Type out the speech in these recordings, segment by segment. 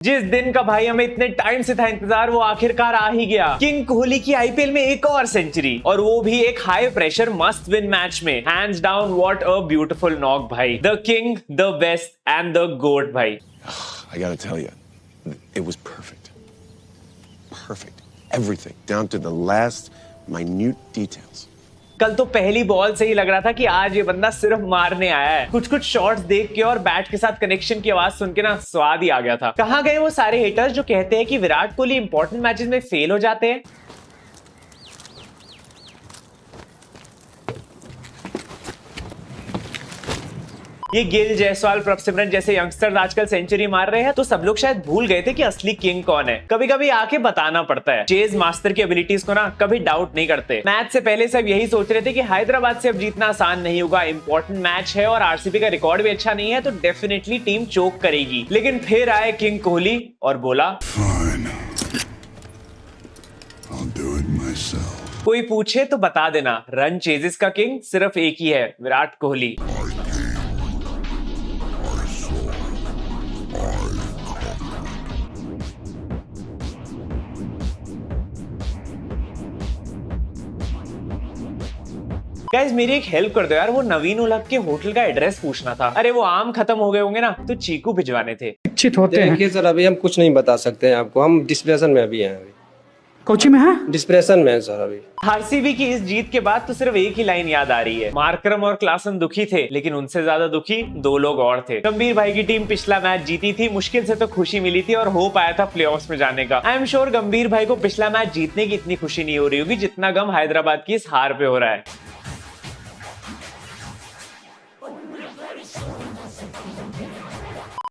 जिस दिन का भाई हमें इतने टाइम से था इंतजार, वो आखिरकार आ ही गया। किंग कोहली की आईपीएल में एक और सेंचुरी, और वो भी एक high pressure must win match में। Hands down what a beautiful knock भाई। The king, the best and the goat भाई। I gotta tell you, it was perfect. Perfect. Everything, down to the last minute details. कल तो पहली ball से ही लग रहा था कि आज ये बंदा सिर्फ मारने आया है। कुछ कुछ शॉट्स देख के और बैट के साथ कनेक्शन की आवाज सुन के ना स्वाद ही आ गया था। कहां गए वो सारे हेटर्स जो कहते हैं कि विराट कोहली इंपॉर्टेंट मैचेस में फेल हो जाते हैं। ये गिल, जायसवाल, प्रभ सिमरन जैसे यंगस्टर्स आजकल सेंचुरी मार रहे हैं तो सब लोग शायद भूल गए थे कि असली किंग कौन है। कभी कभी आके बताना पड़ता है। चेज मास्टर की एबिलिटीज को ना कभी डाउट नहीं करते। मैच से पहले सब यही सोच रहे थे कि हैदराबाद से अब जीतना आसान नहीं होगा, इंपॉर्टेंट मैच है और आरसीबी का रिकॉर्ड भी अच्छा नहीं है तो डेफिनेटली टीम चोक करेगी। लेकिन फिर आए किंग कोहली और बोला कोई पूछे तो बता देना, रन चेजेस का किंग सिर्फ एक ही है, विराट कोहली। गाइस मेरी एक हेल्प कर दो यार, वो नवीन उलग के होटल का एड्रेस पूछना था। अरे वो आम खत्म हो गए होंगे ना तो चीकू भिजवाने थे। इच्छित होते हैं। देखिए सर, अभी हम कुछ नहीं बता सकते हैं आपको, हम डिस्प्रेशन में अभी हैं। अभी कोची में है, डिस्प्रेशन में है सर अभी। आरसीबी की इस जीत के बाद तो सिर्फ एक ही लाइन याद आ रही है। मार्करम और क्लासन दुखी थे, लेकिन उनसे ज्यादा दुखी दो लोग और थे। गंभीर भाई की टीम पिछला मैच जीती थी, मुश्किल से तो खुशी मिली थी और होप आया था प्लेऑफ्स में जाने का। आई एम श्योर गंभीर भाई को पिछला मैच जीतने की इतनी खुशी नहीं हो रही होगी जितना गम हैदराबाद की इस हार पे हो रहा है।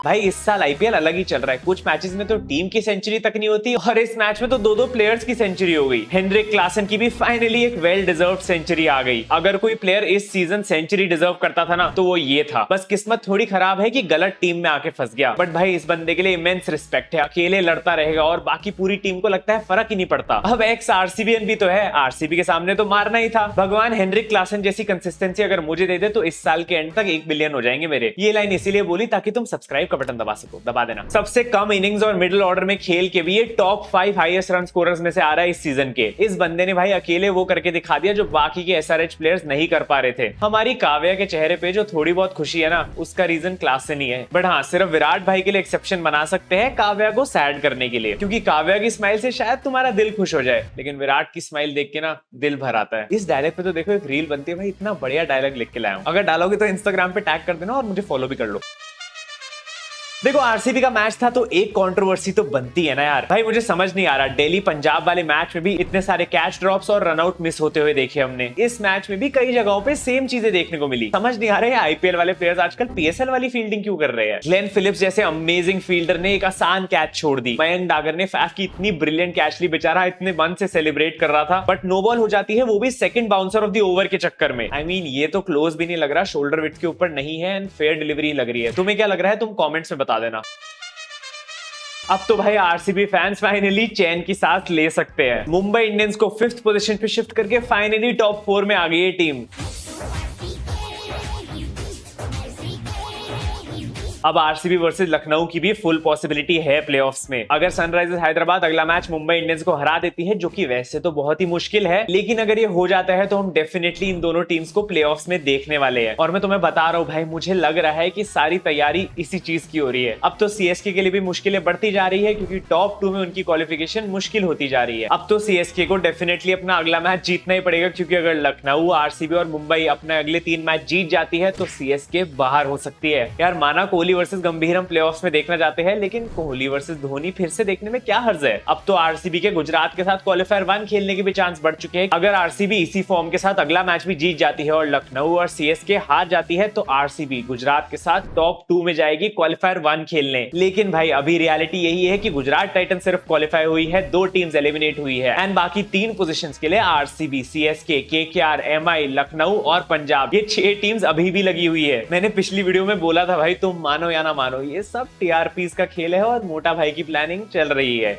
भाई इस साल आईपीएल अलग ही चल रहा है। कुछ मैचेस में तो टीम की सेंचुरी तक नहीं होती और इस मैच में तो दो दो प्लेयर्स की सेंचुरी हो गई। हेनरिक क्लासन की भी फाइनली एक वेल डिजर्व्ड सेंचुरी आ गई। अगर कोई प्लेयर इस सीजन सेंचुरी डिजर्व करता था ना तो वो ये था। बस किस्मत थोड़ी खराब है कि गलत टीम में आके फंस गया। बट भाई इस बंदे के लिए इमेंस रिस्पेक्ट है। अकेले लड़ता रहेगा और बाकी पूरी टीम को लगता है फर्क ही नहीं पड़ता। अब एक्स आरसीबीएन भी तो है, आरसीबी के सामने तो मारना ही था। भगवान हेनरिक क्लासन जैसी कंसिस्टेंसी अगर मुझे दे दे तो इस साल के एंड तक 1 बिलियन हो जाएंगे मेरे। ये लाइन इसीलिए बोली ताकि तुम सब्सक्राइब का बटन दबा सको, दबा देना। सबसे कम इनिंग्स और मिडिल ऑर्डर में खेल के भी ये टॉप 5 हाईएस्ट रन स्कोरर्स में से आ रहा है इस सीजन के। इस बंदे ने भाई अकेले वो करके दिखा दिया जो बाकी के एसआरएच प्लेयर्स नहीं कर पा रहे थे। हमारी काव्या के चेहरे पे जो थोड़ी बहुत खुशी है ना उसका रीजन क्लासन ही है। बट हाँ, सिर्फ विराट भाई के लिए एक्सेप्शन बना सकते हैं काव्या को सैड करने के लिए, क्योंकि काव्या की स्माइल से शायद तुम्हारा दिल खुश हो जाए, लेकिन विराट की स्माइल देख के ना दिल भर आता है। इस डायलॉग पे तो देखो एक रील बनती है भाई, इतना बढ़िया डायलॉग लिख के लाया हूं। अगर डालोगे तो इंस्टाग्राम पे टैग कर देना और मुझे फॉलो भी कर लो। देखो आरसीबी का मैच था तो एक कंट्रोवर्सी तो बनती है ना यार। भाई मुझे समझ नहीं आ रहा, दिल्ली पंजाब वाले मैच में भी इतने सारे कैच ड्रॉप्स और रनआउट मिस होते हुए देखे हमने। इस मैच में भी कई जगहों पे सेम चीजें देखने को मिली। समझ नहीं आ रहा है आईपीएल वाले प्लेयर्स आजकल पीएसएल वाली फील्डिंग क्यों कर रहे हैं। ग्लेन फिलिप्स जैसे अमेजिंग फील्डर ने एक आसान कैच छोड़ दी। मयंक डागर ने फैफ की इतनी ब्रिलियंट कैच ली, बेचारा इतने मन से सेलिब्रेट कर रहा था, बट नो बॉल हो जाती है, वो भी second bouncer of the over के चक्कर में। आई मीन ये तो क्लोज भी नहीं लग रहा, शोल्डर विड्थ के ऊपर नहीं है एंड फेयर डिलीवरी लग रही है। तुम्हें क्या लग रहा है, तुम कॉमेंट्स में बता देना। अब तो भाई आरसीबी फैंस फाइनली चैन की सांस ले सकते हैं। मुंबई इंडियंस को 5th पोजीशन पे शिफ्ट करके फाइनली टॉप 4 में आ गई है टीम। अब आरसीबी वर्सेस लखनऊ की भी फुल पॉसिबिलिटी है प्लेऑफ्स में। अगर सनराइजर्स हैदराबाद अगला मैच मुंबई इंडियंस को हरा देती है, जो कि वैसे तो बहुत ही मुश्किल है, लेकिन अगर ये हो जाता है तो हम डेफिनेटली इन दोनों टीम्स को प्लेऑफ्स में देखने वाले हैं। और मैं तुम्हें बता रहा हूं भाई, मुझे लग रहा है कि सारी तैयारी इसी चीज की हो रही है। अब तो सीएसके के लिए भी मुश्किलें बढ़ती जा रही है क्योंकि टॉप 2 में उनकी क्वालिफिकेशन मुश्किल होती जा रही है। अब तो सीएसके को डेफिनेटली अपना अगला मैच जीतना ही पड़ेगा, क्योंकि अगर लखनऊ, आरसीबी और मुंबई अपने अगले 3 मैच जीत जाती है तो सीएसके बाहर हो सकती है। यार माना कोहली वर्सेस गंभीर हम प्लेऑफ्स में देखना चाहते हैं, लेकिन कोहली वर्सेस धोनी फिर से देखने में क्या हर्ज है। अब तो आरसीबी के गुजरात के साथ क्वालीफायर 1 खेलने के भी चांस बढ़ चुके हैं। अगर आरसीबी इसी फॉर्म के साथ अगला मैच भी जीत जाती है और लखनऊ और सीएसके हार जाती है तो आरसीबी गुजरात के साथ टॉप 2 में जाएगी क्वालीफायर 1 खेलने। लेकिन भाई अभी रियलिटी यही है कि गुजरात टाइटन सिर्फ क्वालीफाई हुई है, 2 टीम्स एलिमिनेट हुई है एंड बाकी 3 पोजीशंस के लिए RCB, CSK, KKR, MI, Lucknow और पंजाब, ये 6 टीम्स अभी भी लगी हुई है। मैंने पिछली वीडियो में बोला था भाई, तुम मानो या ना मानो, ये सब टीआरपीस का खेल है और मोटा भाई की प्लानिंग चल रही है।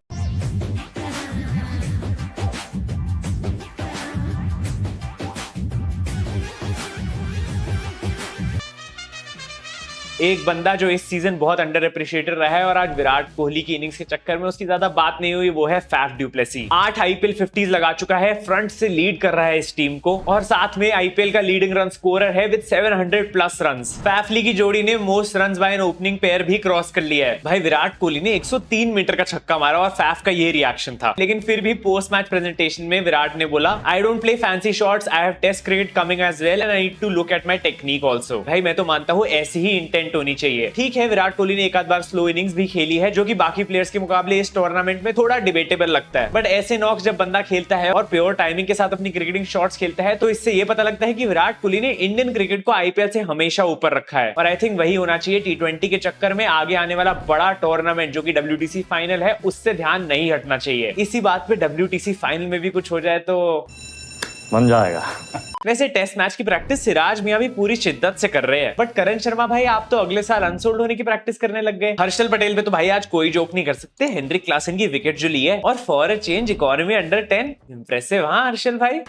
एक बंदा जो इस सीजन बहुत अंडर अप्रिशिएटेड रहा है और आज विराट कोहली की इनिंग्स के चक्कर में उसकी ज्यादा बात नहीं हुई, वो है Faf du Plessis. 8 IPL 50s लगा चुका है, फ्रंट से लीड कर रहा है इस टीम को और साथ में आईपीएल का लीडिंग रन स्कोरर है विद 700 प्लस रन्स। फैफ ली की जोड़ी ने most runs by an opening pair भी क्रॉस कर लिया है। भाई विराट कोहली ने 103 मीटर का छक्का मारा और फैफ का ये रिएक्शन था। लेकिन फिर भी पोस्ट मैच प्रेजेंटेशन में विराट ने बोला, I don't play fancy shots, I have test cricket coming as well and I need to look at my technique also. भाई मैं तो मानता हूं ऐसी ही इंटेंट होनी चाहिए। ठीक है, विराट कोहली ने एक आध बार स्लो इनिंग्स भी खेली है जो कि बाकी प्लेयर्स के मुकाबले इस टूर्नामेंट में थोड़ा डिबेटेबल लगता है, बट ऐसे नॉक्स जब बंदा खेलता है और प्योर टाइमिंग के साथ अपनी क्रिकेटिंग शॉट्स खेलता है तो इससे ये पता लगता है कि विराट कोहली ने इंडियन क्रिकेट को आईपीएल से हमेशा ऊपर रखा है। और आई थिंक वही होना चाहिए टी20 के चक्कर में। आगे आने वाला बड़ा टूर्नामेंट जो कि WTC फाइनल है उससे ध्यान नहीं हटना चाहिए। इसी बात पे WTC फाइनल में भी कुछ हो जाए तो बन जाएगा। वैसे टेस्ट मैच की प्रैक्टिस सिराज मियां भी पूरी शिद्दत से कर रहे हैं, बट करण शर्मा भाई आप तो अगले साल अनसोल्ड होने की प्रैक्टिस करने लग गए। हर्षल पटेल पे तो भाई आज कोई जोक नहीं कर सकते, हेनरिक क्लासन की विकेट जो ली है और for a change economy under 10, impressive. हाँ हर्षल भाई।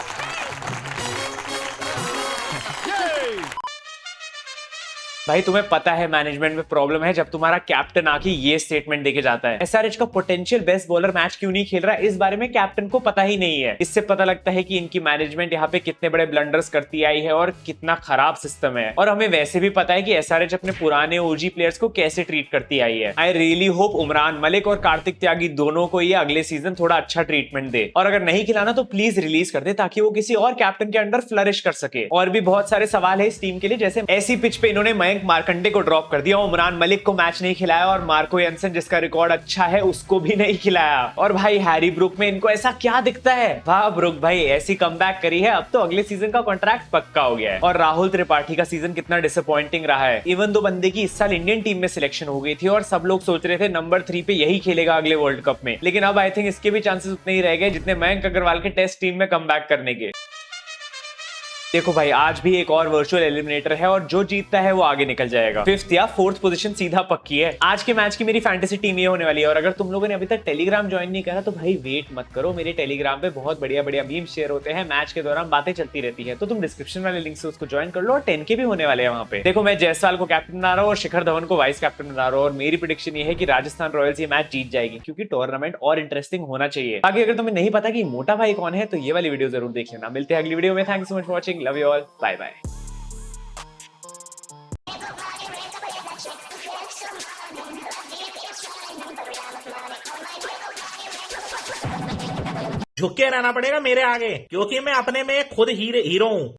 भाई तुम्हें पता है मैनेजमेंट में प्रॉब्लम है जब तुम्हारा कैप्टन आके ये स्टेटमेंट देके जाता है, एसआरएच का पोटेंशियल बेस्ट बॉलर मैच क्यों नहीं खेल रहा है, इस बारे में कैप्टन को पता ही नहीं है। इससे पता लगता है कि इनकी मैनेजमेंट यहाँ पे कितने बड़े ब्लंडर्स करती आई है और कितना खराब सिस्टम है। और हमें वैसे भी पता है कि एसआरएच अपने पुराने ओजी प्लेयर्स को कैसे ट्रीट करती आई है। I really hope Umran Malik और कार्तिक त्यागी दोनों को ये अगले सीजन थोड़ा अच्छा ट्रीटमेंट दे, और अगर नहीं खिलाना तो प्लीज रिलीज कर दे ताकि वो किसी और कैप्टन के अंडर फ्लरिश कर सके। और भी बहुत सारे सवाल है इस टीम के लिए, जैसे ऐसी पिच पे इन्होंने मयंक मार्कंडे को ड्रॉप कर दिया, उमरान मलिक को मैच नहीं खिलाया और मार्को यंसन जिसका रिकॉर्ड अच्छा है उसको भी नहीं खिलाया। और भाई हैरी ब्रुक में इनको ऐसा क्या दिखता है। वाह ब्रुक भाई, ऐसी कमबैक करी है, अब तो अगले सीजन का कॉन्ट्रैक्ट पक्का हो गया है। और राहुल त्रिपाठी का सीजन कितना डिसअपॉइंटिंग रहा है। इवन दो बंदे की इस साल इंडियन टीम में सिलेक्शन हो गई थी और सब लोग सोच रहे थे नंबर 3 पे यही खेलेगा अगले वर्ल्ड कप में, लेकिन अब आई थिंक इसके भी चांसेस उतने ही रह गए जितने मयंक अग्रवाल के टेस्ट टीम में कमबैक करने के। देखो भाई आज भी एक और वर्चुअल एलिमिनेटर है और जो जीतता है वो आगे निकल जाएगा। 5th या 4th पोजीशन सीधा पक्की है। आज के मैच की मेरी फैंटेसी टीम ये होने वाली है और अगर तुम लोगों ने अभी तक टेलीग्राम ज्वाइन नहीं करा तो भाई वेट मत करो, मेरे टेलीग्राम पे बहुत बढ़िया बढ़िया मीम शेयर होते हैं, मैच के दौरान बातें चलती रहती है, तो तुम डिस्क्रिप्शन वाले लिंक से उसको ज्वाइन कर लो और 10K भी होने वाले हैं वहां पे। देखो मैं जायसवाल को कैप्टन बना रहा हूँ और शिखर धवन को वाइस कैप्टन बना रहा हूँ और मेरी प्रेडिक्शन ये है कि राजस्थान रॉयल्स ये मैच जीत जाएगी क्योंकि टूर्नामेंट और इंटरेस्टिंग होना चाहिए। आगे अगर तुम्हें नहीं पता कि मोटा भाई कौन है तो ये वाली वीडियो जरूर देख लेना। मिलते हैं अगली वीडियो में। Thanks so much for watching, love you all, bye bye. झुक के रहना पड़ेगा मेरे आगे क्योंकि मैं अपने में खुद हीरो हूँ।